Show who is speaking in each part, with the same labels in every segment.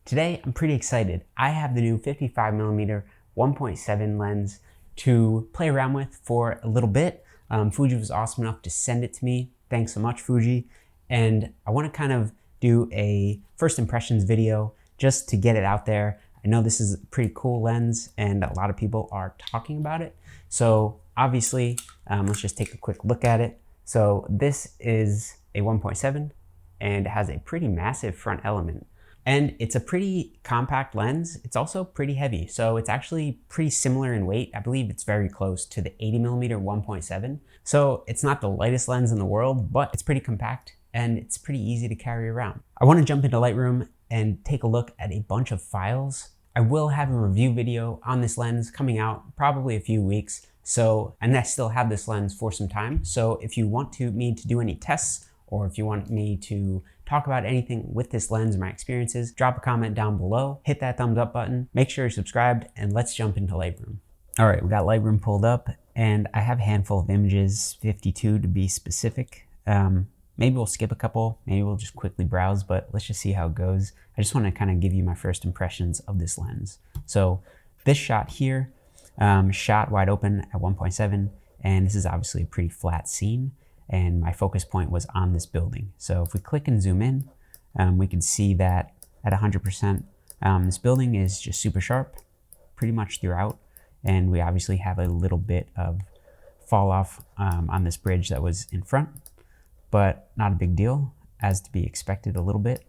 Speaker 1: Today, I'm pretty excited. I have the new 55mm 1.7 lens to play around with for a little bit. Fuji was awesome enough to send it to me. Thanks so much, Fuji. And I want to kind of do a first impressions video just to get it out there. I know this is a pretty cool lens and a lot of people are talking about it. So obviously, let's just take a quick look at it. So this is a 1.7 and it has a pretty massive front element. And it's a pretty compact lens. It's also pretty heavy. So it's actually pretty similar in weight. I believe it's very close to the 80mm 1.7. So it's not the lightest lens in the world, but it's pretty compact and it's pretty easy to carry around. I want to jump into Lightroom and take a look at a bunch of files. I will have a review video on this lens coming out probably a few weeks. And I still have this lens for some time. So if you want me to do any tests, or if you want me to talk about anything with this lens, my experiences, drop a comment down below, hit that thumbs up button, make sure you're subscribed, and let's jump into Lightroom. All right, we got Lightroom pulled up, and I have a handful of images, 52 to be specific. Maybe we'll skip a couple, maybe we'll just quickly browse, but let's just see how it goes. I just want to kind of give you my first impressions of this lens. So this shot here, shot wide open at 1.7, and this is obviously a pretty flat scene. And my focus point was on this building. So if we click and zoom in, we can see that at 100%, this building is just super sharp pretty much throughout. And we obviously have a little bit of fall off on this bridge that was in front, but not a big deal, as to be expected a little bit.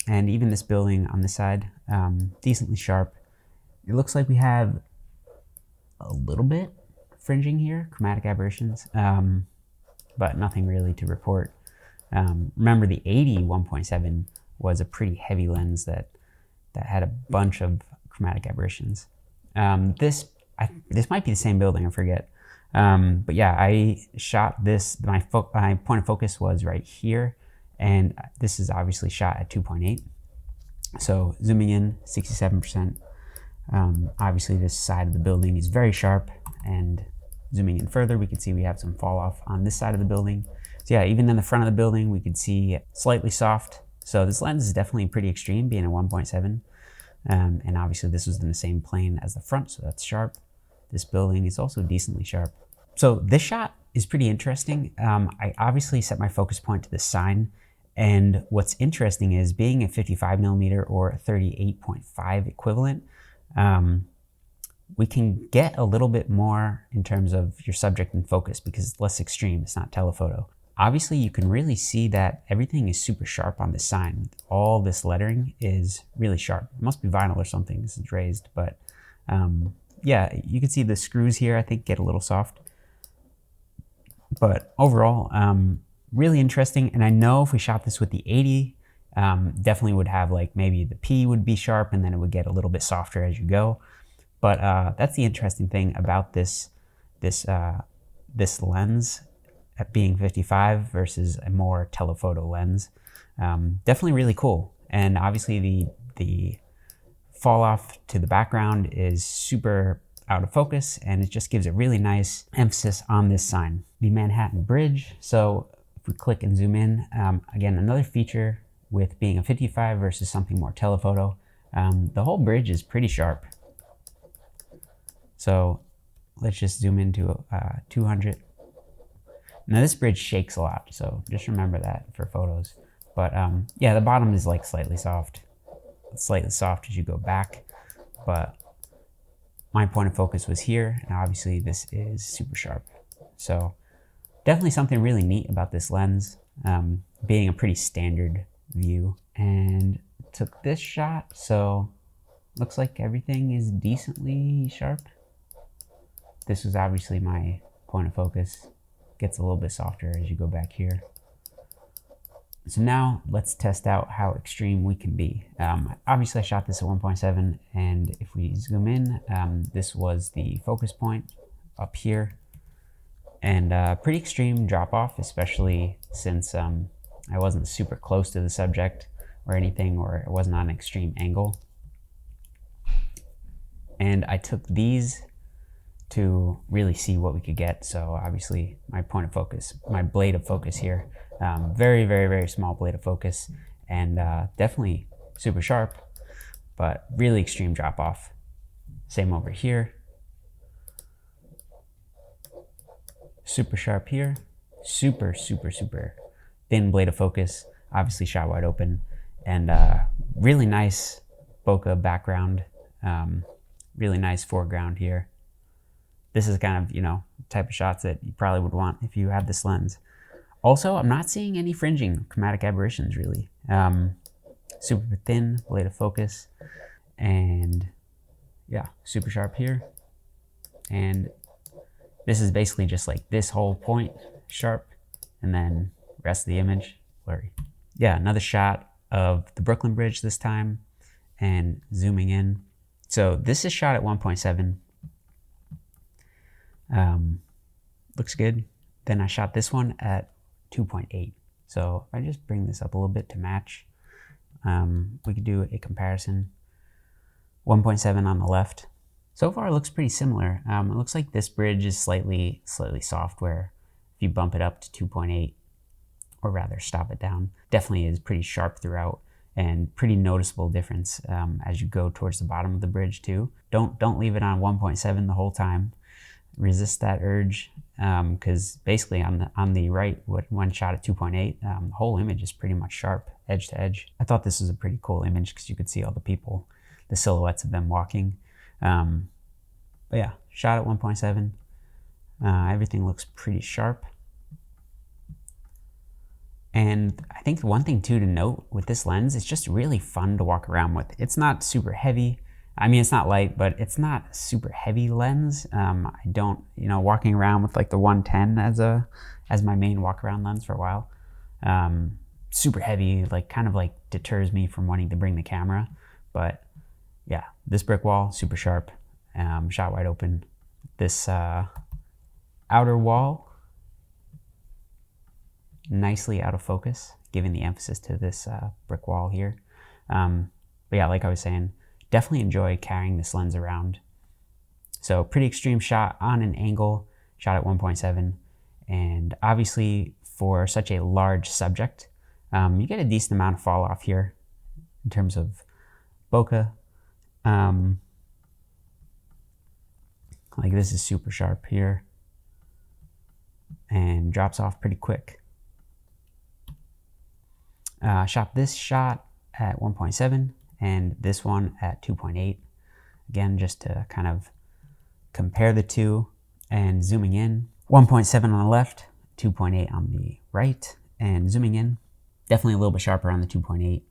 Speaker 1: And even this building on this side, decently sharp. It looks like we have a little bit fringing here, chromatic aberrations. But nothing really to report. Remember, the 80 1.7 was a pretty heavy lens that had a bunch of chromatic aberrations. This might be the same building, I forget. But yeah, I shot this, my point of focus was right here, and this is obviously shot at 2.8. So zooming in, 67%. Obviously this side of the building is very sharp, and zooming in further, we can see we have some fall off on this side of the building. So yeah, even in the front of the building, we could see slightly soft. So this lens is definitely pretty extreme, being a 1.7. And obviously this was in the same plane as the front, so that's sharp. This building is also decently sharp. So this shot is pretty interesting. I obviously set my focus point to the sign. And what's interesting is being a 55mm or a 38.5 equivalent, we can get a little bit more in terms of your subject in focus because it's less extreme, it's not telephoto. Obviously, you can really see that everything is super sharp on the sign. All this lettering is really sharp. It must be vinyl or something, this is raised, but yeah, you can see the screws here, I think, get a little soft. But overall, really interesting. And I know if we shot this with the 80, definitely would have like maybe the P would be sharp and then it would get a little bit softer as you go. But that's the interesting thing about this lens at being 55 versus a more telephoto lens. Definitely really cool. And obviously the fall off to the background is super out of focus, and it just gives a really nice emphasis on this sign. The Manhattan Bridge. So if we click and zoom in, again, another feature with being a 55 versus something more telephoto, the whole bridge is pretty sharp. So let's just zoom into 200. Now this bridge shakes a lot, so just remember that for photos. But yeah, the bottom is like slightly soft. It's slightly soft as you go back, but my point of focus was here, and obviously this is super sharp. So definitely something really neat about this lens, being a pretty standard view. And took this shot, so looks like everything is decently sharp. This was obviously my point of focus. Gets a little bit softer as you go back here. So now let's test out how extreme we can be. Obviously I shot this at 1.7, and if we zoom in, this was the focus point up here. And pretty extreme drop off, especially since I wasn't super close to the subject or anything, or it wasn't on an extreme angle. And I took these to really see what we could get. So obviously my point of focus, my blade of focus here, very, very, very small blade of focus, and definitely super sharp. but really extreme drop off. Same over here. Super sharp here. Super thin blade of focus, obviously shot wide open, and really nice bokeh background, really nice foreground here. This is kind of, you know, type of shots that you probably would want if you had this lens. Also, I'm not seeing any fringing, chromatic aberrations really. Super thin blade of focus, and yeah, super sharp here. And this is basically just like this whole point sharp, and then rest of the image blurry. Yeah, another shot of the Brooklyn Bridge this time, and zooming in. So this is shot at 1.7. Looks good. Then I shot this one at 2.8. So if I just bring this up a little bit to match, we could do a comparison. 1.7 on the left. So far it looks pretty similar. It looks like this bridge is slightly soft, where if you bump it up to 2.8, or rather stop it down, definitely is pretty sharp throughout, and pretty noticeable difference as you go towards the bottom of the bridge too. Don't leave it on 1.7 the whole time. Resist that urge, because basically on the right, when shot at 2.8, the whole image is pretty much sharp, edge to edge. I thought this was a pretty cool image because you could see all the people, the silhouettes of them walking. But yeah, shot at 1.7. Everything looks pretty sharp. And I think one thing too to note with this lens, it's just really fun to walk around with. It's not super heavy. I mean, it's not light, but it's not a super heavy lens. I don't, you know, walking around with like the 110 as my main walk around lens for a while. Super heavy, like kind of like deters me from wanting to bring the camera. But yeah, this brick wall, super sharp, shot wide open. This outer wall, nicely out of focus, giving the emphasis to this brick wall here. But yeah, like I was saying, definitely enjoy carrying this lens around. So pretty extreme shot on an angle, shot at 1.7. And obviously for such a large subject, you get a decent amount of fall off here in terms of bokeh. Like this is super sharp here and drops off pretty quick. Shot this shot at 1.7 and this one at 2.8. Again, just to kind of compare the two, and zooming in, 1.7 on the left, 2.8 on the right, and zooming in, definitely a little bit sharper on the 2.8.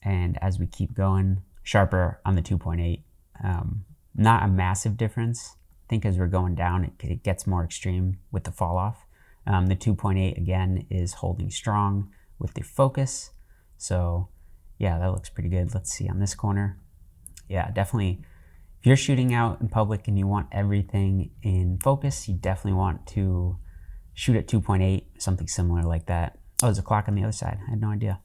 Speaker 1: And as we keep going, sharper on the 2.8. Not a massive difference. I think as we're going down, it gets more extreme with the fall off. The 2.8 again is holding strong with the focus. So yeah, that looks pretty good. Let's see on this corner. Yeah, definitely. If you're shooting out in public and you want everything in focus, you definitely want to shoot at 2.8, something similar like that. Oh, there's a clock on the other side. I had no idea.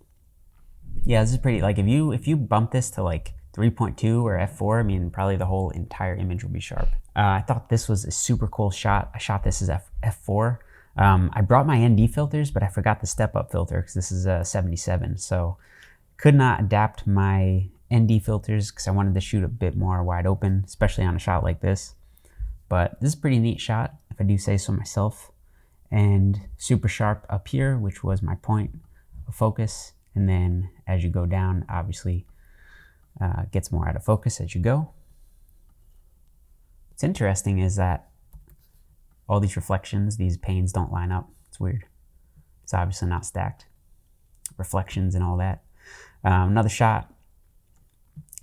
Speaker 1: Yeah, this is pretty, like if you bump this to like 3.2 or f4, I mean, probably the whole entire image will be sharp. I thought this was a super cool shot. I shot this as f4. I brought my ND filters, but I forgot the step up filter because this is a 77. So could not adapt my ND filters because I wanted to shoot a bit more wide open, especially on a shot like this. But this is a pretty neat shot, if I do say so myself. And super sharp up here, which was my point of focus. And then as you go down, obviously gets more out of focus as you go. What's interesting is that all these reflections, these panes don't line up. It's weird. It's obviously not stacked. Reflections and all that. Another shot,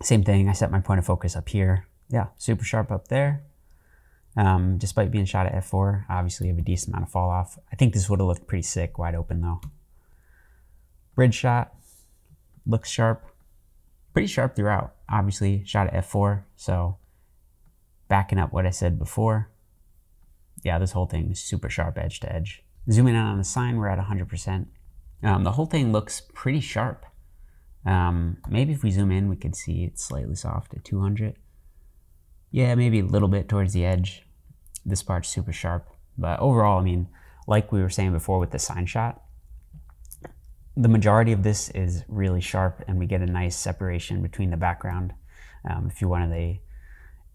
Speaker 1: same thing. I set my point of focus up here. Yeah, super sharp up there. Despite being shot at f4, obviously you have a decent amount of fall off. I think this would have looked pretty sick wide open though. Bridge shot, looks sharp. Pretty sharp throughout. Obviously shot at f4, so backing up what I said before. Yeah, this whole thing is super sharp edge to edge. Zooming in on the sign, we're at 100%. The whole thing looks pretty sharp. Maybe if we zoom in, we could see it's slightly soft at 200. Yeah, maybe a little bit towards the edge. This part's super sharp. But overall, I mean, like we were saying before with the sign shot, the majority of this is really sharp, and we get a nice separation between the background. If you wanted a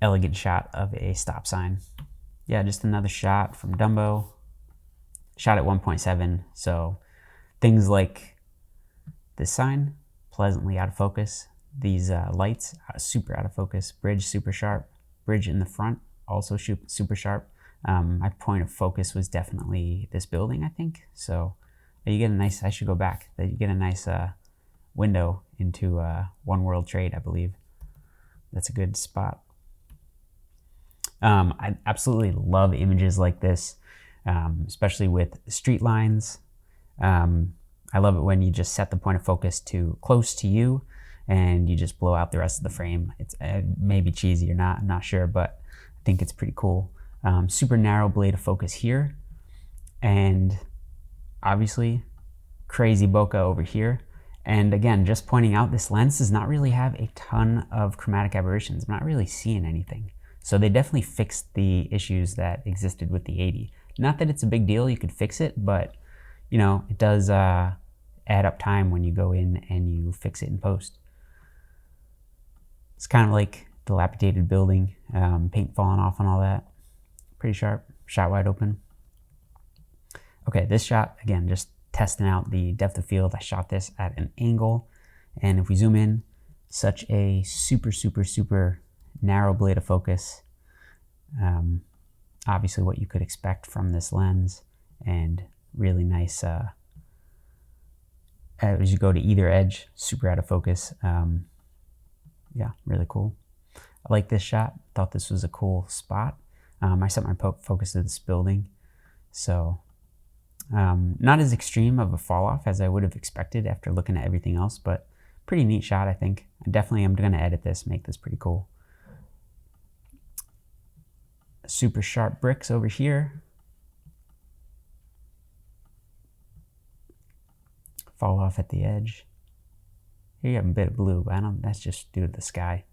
Speaker 1: elegant shot of a stop sign. Yeah, just another shot from Dumbo. Shot at 1.7, so things like this sign, pleasantly out of focus. These lights, super out of focus. Bridge, super sharp. Bridge in the front, also super sharp. My point of focus was definitely this building, I think. So you get a nice, I should go back. You get a nice window into One World Trade, I believe. That's a good spot. I absolutely love images like this, especially with street lines. I love it when you just set the point of focus to close to you and you just blow out the rest of the frame. It's maybe cheesy or not, I'm not sure, but I think it's pretty cool. Super narrow blade of focus here, and obviously crazy bokeh over here. And again, just pointing out, this lens does not really have a ton of chromatic aberrations. I'm not really seeing anything. So they definitely fixed the issues that existed with the 80. Not that it's a big deal, you could fix it, but you know, it does add up time when you go in and you fix it in post. It's kind of like dilapidated building, paint falling off and all that. Pretty sharp, shot wide open. Okay, this shot, again, just testing out the depth of field. I shot this at an angle, and if we zoom in, such a super narrow blade of focus. Obviously what you could expect from this lens, and really nice as you go to either edge, super out of focus. Yeah, really cool. I like this shot, thought this was a cool spot. I set my focus to this building, so not as extreme of a fall off as I would have expected after looking at everything else, but pretty neat shot, I think. I definitely am going to edit this, make this pretty cool. Super sharp bricks over here. Fall off at the edge. Here you have a bit of blue, but that's just due to the sky.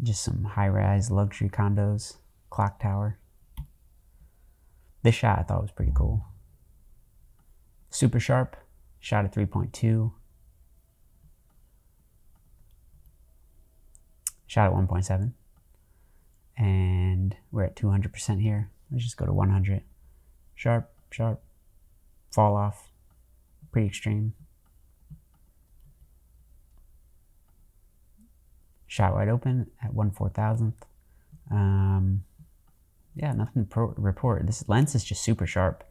Speaker 1: Just some high-rise luxury condos, clock tower. This shot I thought was pretty cool. Super sharp, shot at 3.2. Shot at 1.7. And we're at 200% here. Let's just go to 100. Sharp, sharp, fall off, pretty extreme. Shot wide open at 1/4000th. Yeah, nothing to report. This lens is just super sharp.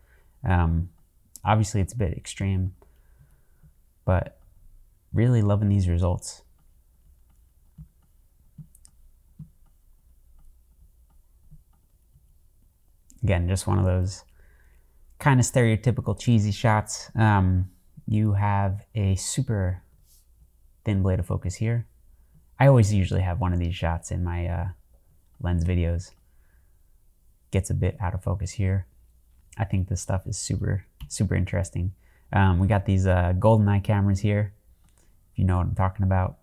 Speaker 1: Obviously it's a bit extreme, but really loving these results. Again, just one of those kind of stereotypical cheesy shots. You have a super thin blade of focus here. I always usually have one of these shots in my lens videos. Gets a bit out of focus here. I think this stuff is super interesting. We got these GoldenEye cameras here, if you know what I'm talking about.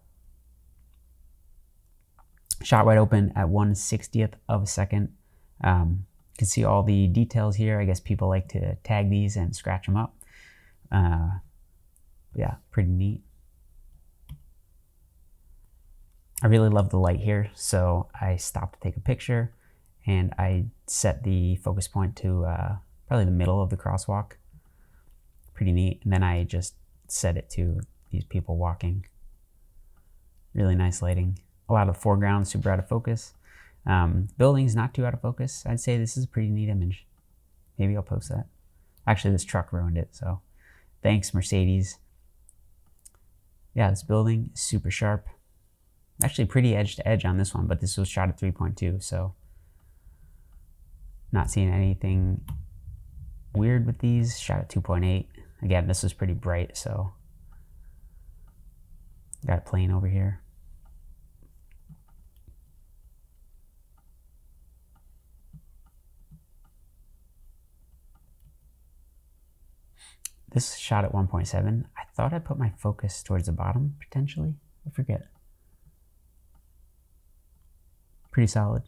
Speaker 1: Shot wide open at 1/60th of a second. You can see all the details here. I guess people like to tag these and scratch them up. Yeah, pretty neat. I really love the light here, so I stopped to take a picture and I set the focus point to probably the middle of the crosswalk. Pretty neat. And then I just set it to these people walking. Really nice lighting. A lot of the foreground super out of focus. Building's not too out of focus. I'd say this is a pretty neat image. Maybe I'll post that. Actually, this truck ruined it, so thanks, Mercedes. Yeah, this building is super sharp. Actually pretty edge to edge on this one, but this was shot at 3.2, so not seeing anything weird with these. Shot at 2.8. Again, this was pretty bright, so got a plane over here. This shot at 1.7. I thought I put my focus towards the bottom, potentially. I forget. Pretty solid.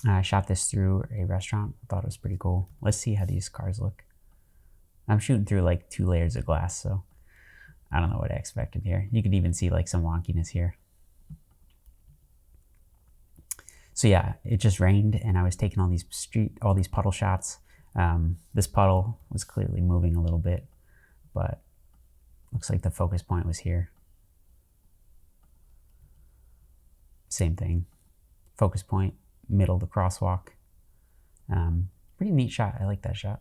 Speaker 1: I shot this through a restaurant. I thought it was pretty cool. Let's see how these cars look. I'm shooting through like 2 layers of glass, so I don't know what I expected here. You could even see like some wonkiness here. So yeah, it just rained and I was taking all these puddle shots. This puddle was clearly moving a little bit, but looks like the focus point was here. Same thing. Focus point, middle of the crosswalk. Pretty neat shot. I like that shot.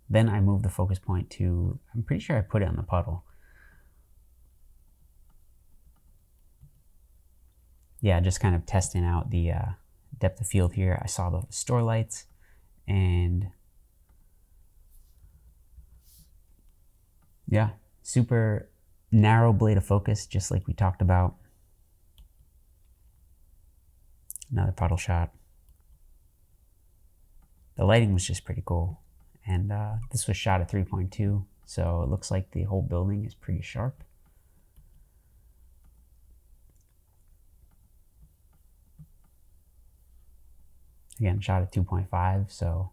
Speaker 1: Then I moved the focus point to, I'm pretty sure I put it on the puddle. Yeah, just kind of testing out the depth of field here. I saw the store lights and yeah, super narrow blade of focus, just like we talked about. Another puddle shot. The lighting was just pretty cool. And this was shot at 3.2, so it looks like the whole building is pretty sharp. Again, shot at 2.5, so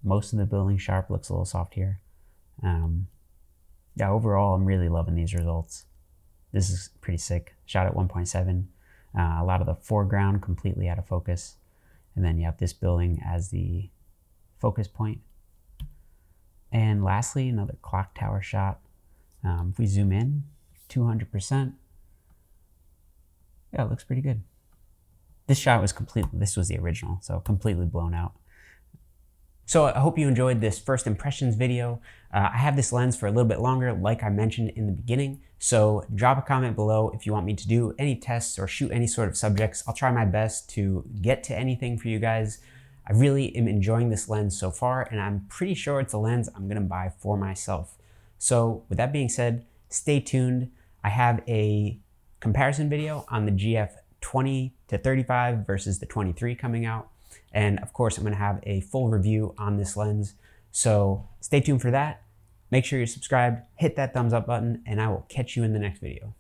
Speaker 1: most of the building sharp, looks a little soft here. Yeah, overall, I'm really loving these results. This is pretty sick. Shot at 1.7. A lot of the foreground completely out of focus. And then you have this building as the focus point. And lastly, another clock tower shot. If we zoom in, 200%. Yeah, it looks pretty good. This shot was this was the original, so completely blown out. So I hope you enjoyed this first impressions video. I have this lens for a little bit longer, like I mentioned in the beginning. So drop a comment below if you want me to do any tests or shoot any sort of subjects. I'll try my best to get to anything for you guys. I really am enjoying this lens so far, and I'm pretty sure it's a lens I'm gonna buy for myself. So with that being said, stay tuned. I have a comparison video on the GF20 to 35 versus the 23 coming out. And of course, I'm gonna have a full review on this lens. So stay tuned for that. Make sure you're subscribed, hit that thumbs up button, and I will catch you in the next video.